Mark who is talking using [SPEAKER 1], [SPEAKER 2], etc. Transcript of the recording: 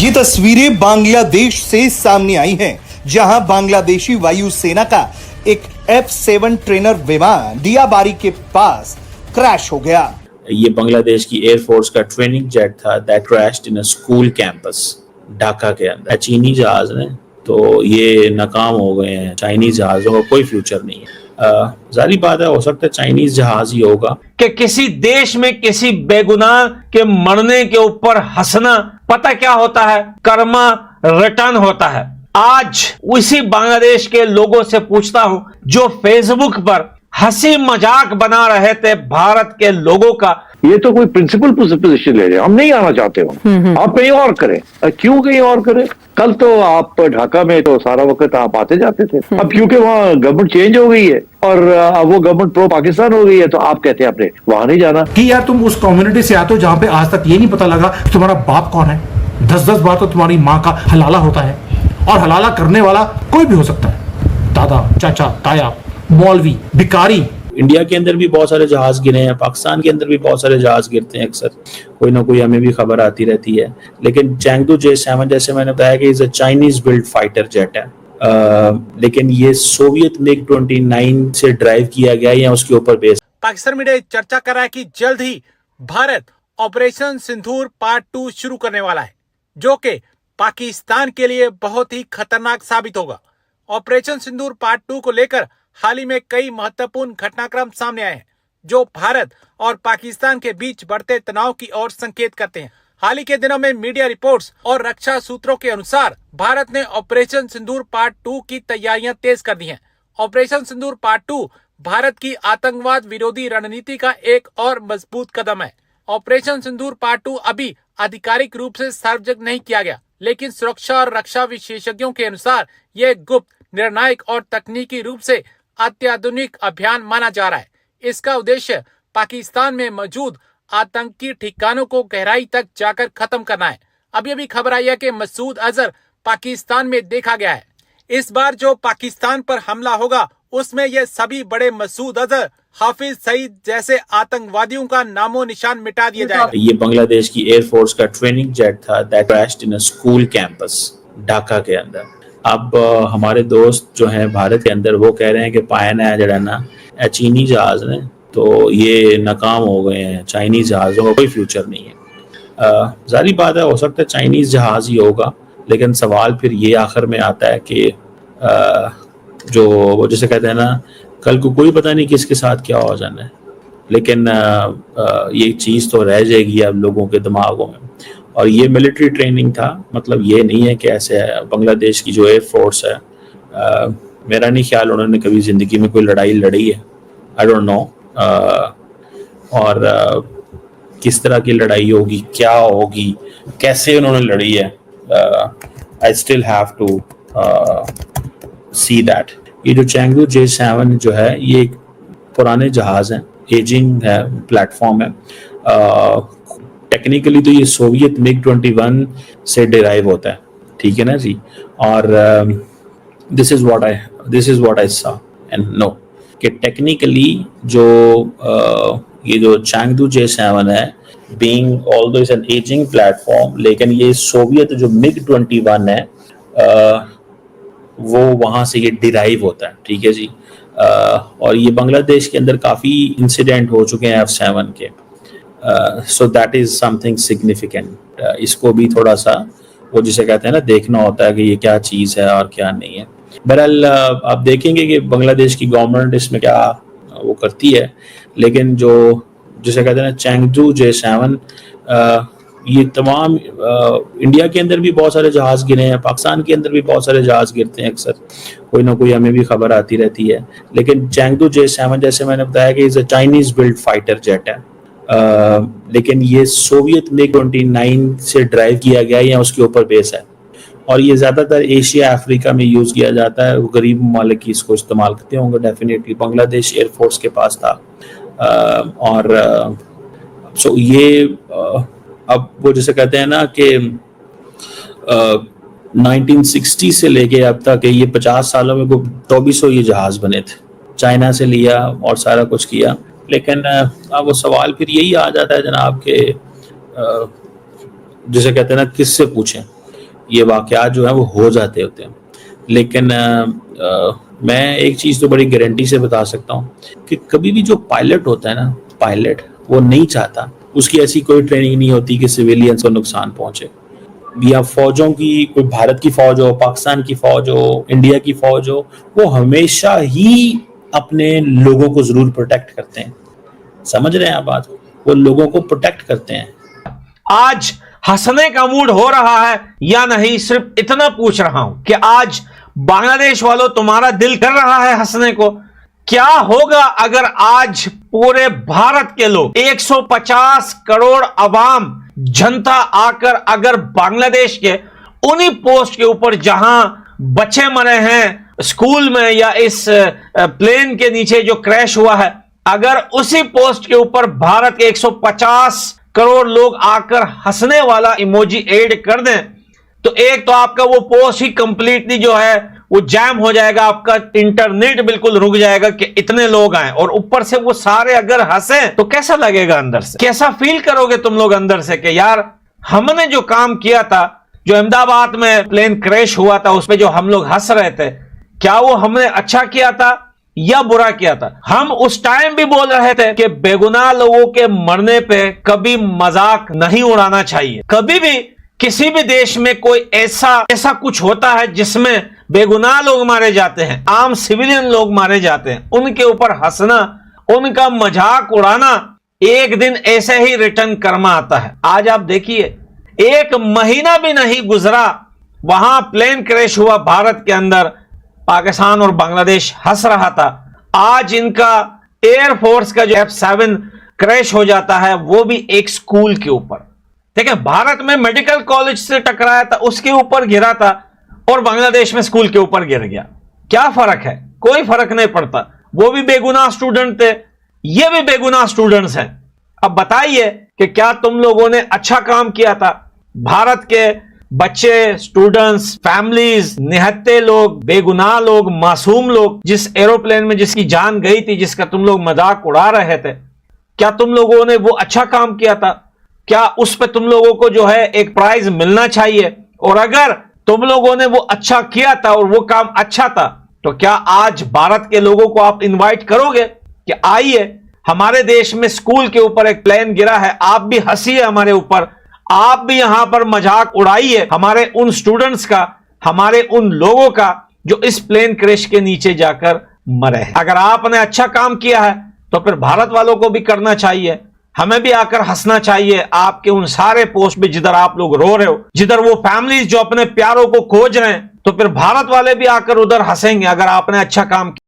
[SPEAKER 1] ये तस्वीरें बांग्लादेश से सामने आई हैं, जहां बांग्लादेशी वायुसेना का एक F-7 ट्रेनर विमान दियाबारी के पास क्रैश हो गया।
[SPEAKER 2] ये बांग्लादेश की एयरफोर्स का ट्रेनिंग जेट था that crashed in a school campus Dhaka के अंदर। चीनी जहाज ने तो ये नाकाम हो गए हैं। चाइनीज जहाजों का कोई फ्यूचर नहीं है। जारी बात है, हो सकता है चाइनीज जहाज ही होगा।
[SPEAKER 3] कि किसी देश में किसी बेगुनाह के मरने के ऊपर हंसना पता क्या होता है? कर्मा रिटर्न होता है। आज उसी बांग्लादेश के लोगों से पूछता हूं जो फेसबुक पर हंसी मजाक बना रहे थे भारत के लोगों का।
[SPEAKER 4] ये तो कोई प्रिंसिपल पोजीशन ले रहे हैं। हम नहीं आना चाहते हो, आप कहीं और करें। क्यों कहीं और करें? कल तो आप ढाका में तो सारा वक्त आप आते जाते थे। अब क्योंकि वहाँ गवर्नमेंट चेंज हो गई है और अब वो गवर्नमेंट प्रो पाकिस्तान हो गई है, तो आप कहते हैं आपने वहां नहीं जाना।
[SPEAKER 5] कि यार तुम उस कम्युनिटी से आते हो जहां पे आज तक ये नहीं पता लगा कि तुम्हारा बाप कौन है। 10-10 बार तो तुम्हारी माँ का हलाला होता है, और हलाला करने वाला कोई भी हो सकता है। दादा, चाचा, ताया, मौलवी, भिखारी।
[SPEAKER 2] इंडिया के अंदर भी बहुत सारे जहाज गिरे हैं, पाकिस्तान के अंदर भी बहुत सारे जहाज गिरते हैं। अक्सर कोई ना कोई हमें भी खबर आती रहती है। लेकिन चैंगदू J7 जैसे मैंने बताया कि is a Chinese build fighter jet है, लेकिन ये सोवियत MiG-29 से ड्राइव किया गया या उसके ऊपर बेस।
[SPEAKER 6] पाकिस्तान मीडिया चर्चा कर रहा है कि जल्द ही भारत ऑपरेशन सिंदूर पार्ट 2 शुरू करने वाला है, जो कि पाकिस्तान के लिए बहुत ही खतरनाक साबित होगा। ऑपरेशन सिंदूर पार्ट 2 को लेकर हाल ही में कई महत्वपूर्ण घटनाक्रम सामने आए हैं, जो भारत और पाकिस्तान के बीच बढ़ते तनाव की ओर संकेत करते हैं। हाल ही के दिनों में मीडिया रिपोर्ट्स और रक्षा सूत्रों के अनुसार भारत ने ऑपरेशन सिंदूर पार्ट 2 की तैयारियां तेज कर दी हैं। ऑपरेशन सिंदूर पार्ट 2 भारत की आतंकवाद विरोधी रणनीति का एक और मजबूत कदम है। ऑपरेशन सिंदूर पार्ट 2 अभी आधिकारिक रूप से सार्वजनिक नहीं किया गया, लेकिन सुरक्षा और रक्षा विशेषज्ञों के अनुसार यह गुप्त, निर्णायक और तकनीकी रूप से अत्याधुनिक अभियान माना जा रहा है। इसका उद्देश्य पाकिस्तान में मौजूद आतंकी ठिकानों को गहराई तक जाकर खत्म करना है। अभी अभी खबर आई है कि मसूद अजहर पाकिस्तान में देखा गया है। इस बार जो पाकिस्तान पर हमला होगा उसमें ये सभी बड़े मसूद अजहर, हाफिज सईद जैसे आतंकवादियों का नामो निशान मिटा दिया जाएगा।
[SPEAKER 2] ये बांग्लादेश की एयरफोर्स का ट्रेनिंग जेट था that crashed in a school campus Dhaka के अंदर। अब हमारे दोस्त जो हैं भारत के अंदर वो कह रहे हैं कि पायना है जड़ा ना चीनी जहाज ने तो ये नाकाम हो गए हैं। चाइनीज जहाज़ों का कोई फ्यूचर नहीं है। जारी बात है, हो सकता है चाइनीज जहाज ही होगा। लेकिन सवाल फिर ये आखिर में आता है कि जो वो जैसे कहते हैं ना, कल को कोई पता नहीं किसके साथ क्या हो जाना है। लेकिन ये चीज़ तो रह जाएगी अब लोगों के दिमागों में। और ये मिलिट्री ट्रेनिंग था, मतलब ये नहीं है कि ऐसे है। बांग्लादेश की जो एयरफोर्स है, मेरा नहीं ख्याल उन्होंने कभी ज़िंदगी में कोई लड़ाई लड़ी है। I don't know. और किस तरह की लड़ाई होगी, क्या होगी, कैसे उन्होंने लड़ी है, I still have to see that. ये जो चैंगदू J7 जो है ये एक पुराने जहाज़ हैं, एजिंग है, प्लेटफॉर्म है। टेक्निकली तो ये सोवियत MiG-21 से डिराइव होता है, ठीक है ना जी। और दिस इज व्हाट आई सा एंड नो कि टेक्निकली जो ये जो चैंगदू J7 है, being although is an ageing platform, लेकिन ये सोवियत जो MiG-21 है वो वहाँ से ये डिराइव होता है, ठीक है जी। और ये बांग्लादेश के अंदर काफ़ी इंसिडेंट हो चुके हैं F-7 के। So that is something significant. इसको भी थोड़ा सा वो जिसे कहते हैं ना देखना होता है कि ये क्या चीज़ है और क्या नहीं है। बहरहाल आप देखेंगे कि बांग्लादेश की गवर्नमेंट इसमें क्या वो करती है। लेकिन जो जिसे कहते हैं ना चैंगदू J7, ये तमाम इंडिया के अंदर भी बहुत सारे जहाज़ गिरे हैं, पाकिस्तान के अंदर भी बहुत सारे जहाज़ गिरते हैं। अक्सर कोई ना कोई हमें भी खबर आती रहती है। लेकिन चैंगदू J7 जैसे मैंने बताया कि is a Chinese build fighter jet है, लेकिन ये सोवियत MiG-29 से ड्राइव किया गया या उसके ऊपर बेस है। और ये ज़्यादातर एशिया अफ्रीका में यूज़ किया जाता है। गरीब ममालिक इसको इस्तेमाल करते होंगे डेफिनेटली। बांग्लादेश एयरफोर्स के पास था। और सो ये अब वो जैसे कहते हैं ना कि 1960 से लेके अब तक ये 50 सालों में 2400 ये जहाज़ बने थे। चाइना से लिया और सारा कुछ किया। लेकिन अब वो सवाल फिर यही आ जाता है जनाब के जिसे कहते हैं ना किससे पूछें। ये वाकयात जो है वो हो जाते होते हैं। लेकिन मैं एक चीज़ तो बड़ी गारंटी से बता सकता हूँ कि कभी भी जो पायलट होता है ना, पायलट वो नहीं चाहता, उसकी ऐसी कोई ट्रेनिंग नहीं होती कि सिविलियंस को नुकसान पहुंचे। या फौजों की, कोई भारत की फौज हो, पाकिस्तान की फौज हो, इंडिया की फौज हो, वो हमेशा ही अपने लोगों को जरूर प्रोटेक्ट करते हैं। समझ रहे हैं आप बात? वो लोगों को प्रोटेक्ट करते हैं।
[SPEAKER 3] आज हंसने का मूड हो रहा है या नहीं, सिर्फ इतना पूछ रहा हूं कि आज बांग्लादेश वालों तुम्हारा दिल कर रहा है हंसने को? क्या होगा अगर आज पूरे भारत के लोग 150 करोड़ अवाम जनता आकर अगर बांग्लादेश के उन्हीं पोस्ट के ऊपर जहां बच्चे मरे हैं स्कूल में या इस प्लेन के नीचे जो क्रैश हुआ है, अगर उसी पोस्ट के ऊपर भारत के 150 करोड़ लोग आकर हंसने वाला इमोजी ऐड कर दें, तो एक तो आपका वो पोस्ट ही कंप्लीटली जो है वो जैम हो जाएगा, आपका इंटरनेट बिल्कुल रुक जाएगा कि इतने लोग आए, और ऊपर से वो सारे अगर हंसे तो कैसा लगेगा अंदर से? कैसा फील करोगे तुम लोग अंदर से कि यार हमने जो काम किया था, जो अहमदाबाद में प्लेन क्रैश हुआ था उस पे जो हम लोग हंस रहे थे, क्या वो हमने अच्छा किया था या बुरा किया था? हम उस टाइम भी बोल रहे थे कि बेगुनाह लोगों के मरने पे कभी मजाक नहीं उड़ाना चाहिए। कभी भी किसी भी देश में कोई ऐसा कुछ होता है जिसमें बेगुनाह लोग मारे जाते हैं, आम सिविलियन लोग मारे जाते हैं, उनके ऊपर हंसना, उनका मजाक उड़ाना, एक दिन ऐसे ही रिटर्न कर्मा आता है। आज आप देखिए 1 महीना भी नहीं गुजरा, वहां प्लेन क्रैश हुआ भारत के अंदर, पाकिस्तान और बांग्लादेश हंस रहा था। आज इनका एयरफोर्स का जो F7 क्रैश हो जाता है, वो भी एक स्कूल के ऊपर। देखिए भारत में मेडिकल कॉलेज से टकराया था, उसके ऊपर गिरा था, और बांग्लादेश में स्कूल के ऊपर गिर गया। क्या फर्क है? कोई फर्क नहीं पड़ता। वो भी बेगुनाह स्टूडेंट थे, ये भी बेगुनाह स्टूडेंट्स हैं। अब बताइए कि क्या तुम लोगों ने अच्छा काम किया था? भारत के बच्चे, स्टूडेंट्स, फैमिलीज, निहत्ते लोग, बेगुनाह लोग, मासूम लोग, जिस एरोप्लेन में जिसकी जान गई थी, जिसका तुम लोग मजाक उड़ा रहे थे, क्या तुम लोगों ने वो अच्छा काम किया था? क्या उस पे तुम लोगों को जो है एक प्राइज मिलना चाहिए? और अगर तुम लोगों ने वो अच्छा किया था और वो काम अच्छा था, तो क्या आज भारत के लोगों को आप इनवाइट करोगे कि आइए हमारे देश में स्कूल के ऊपर एक प्लेन गिरा है, आप भी हंसिए हमारे ऊपर, आप भी यहां पर मजाक उड़ाइए हमारे उन स्टूडेंट्स का, हमारे उन लोगों का जो इस प्लेन क्रैश के नीचे जाकर मरे हैं। अगर आपने अच्छा काम किया है तो फिर भारत वालों को भी करना चाहिए, हमें भी आकर हंसना चाहिए आपके उन सारे पोस्ट पे जिधर आप लोग रो रहे हो, जिधर वो फैमिलीज जो अपने प्यारों को खोज रहे हैं, तो फिर भारत वाले भी आकर उधर हंसेंगे अगर आपने अच्छा काम किया।